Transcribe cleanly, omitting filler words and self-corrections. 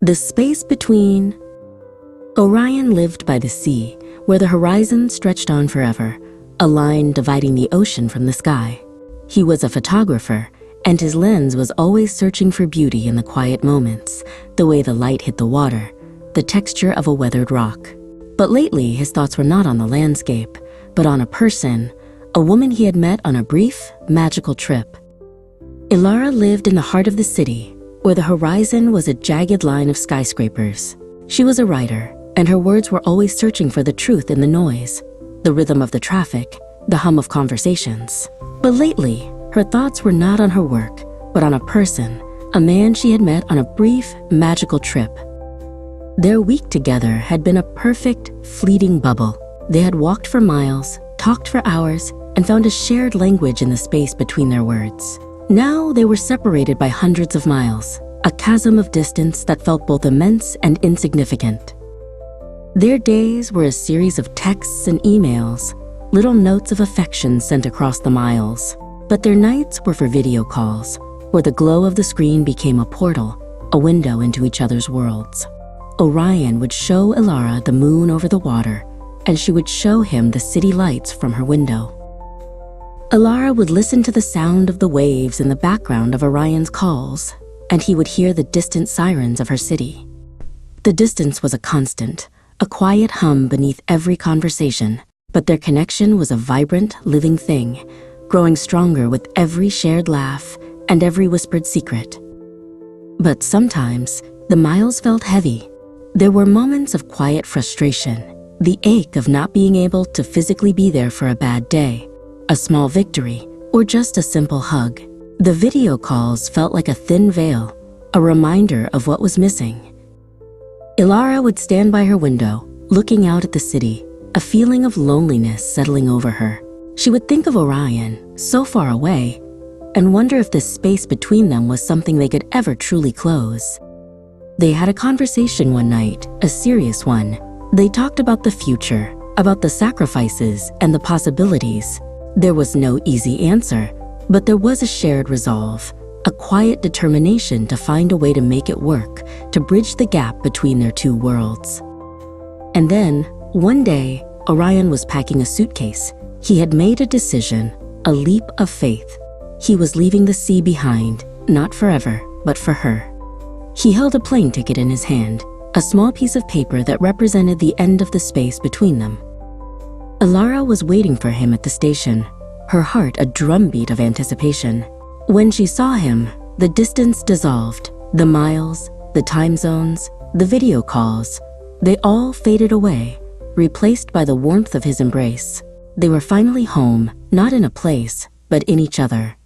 The space between. Orion lived by the sea, where the horizon stretched on forever, a line dividing the ocean from the sky. He was a photographer, and his lens was always searching for beauty in the quiet moments, the way the light hit the water, the texture of a weathered rock. But lately, his thoughts were not on the landscape, but on a person, a woman he had met on a brief, magical trip. Elara lived in the heart of the city, where the horizon was a jagged line of skyscrapers. She was a writer, and her words were always searching for the truth in the noise, the rhythm of the traffic, the hum of conversations. But lately, her thoughts were not on her work, but on a person, a man she had met on a brief, magical trip. Their week together had been a perfect, fleeting bubble. They had walked for miles, talked for hours, and found a shared language in the space between their words. Now they were separated by hundreds of miles, a chasm of distance that felt both immense and insignificant. Their days were a series of texts and emails, little notes of affection sent across the miles. But their nights were for video calls, where the glow of the screen became a portal, a window into each other's worlds. Orion would show Elara the moon over the water, and she would show him the city lights from her window. Elara would listen to the sound of the waves in the background of Orion's calls, and he would hear the distant sirens of her city. The distance was a constant, a quiet hum beneath every conversation, but their connection was a vibrant, living thing, growing stronger with every shared laugh and every whispered secret. But sometimes, the miles felt heavy. There were moments of quiet frustration, the ache of not being able to physically be there for a bad day, a small victory, or just a simple hug. The video calls felt like a thin veil, a reminder of what was missing. Elara would stand by her window, looking out at the city, a feeling of loneliness settling over her. She would think of Orion, so far away, and wonder if the space between them was something they could ever truly close. They had a conversation one night, a serious one. They talked about the future, about the sacrifices and the possibilities. There was no easy answer, but there was a shared resolve, a quiet determination to find a way to make it work, to bridge the gap between their two worlds. And then, one day, Orion was packing a suitcase. He had made a decision, a leap of faith. He was leaving the sea behind, not forever, but for her. He held a plane ticket in his hand, a small piece of paper that represented the end of the space between them. Elara was waiting for him at the station, her heart a drumbeat of anticipation. When she saw him, the distance dissolved, the miles, the time zones, the video calls, they all faded away, replaced by the warmth of his embrace. They were finally home, not in a place, but in each other.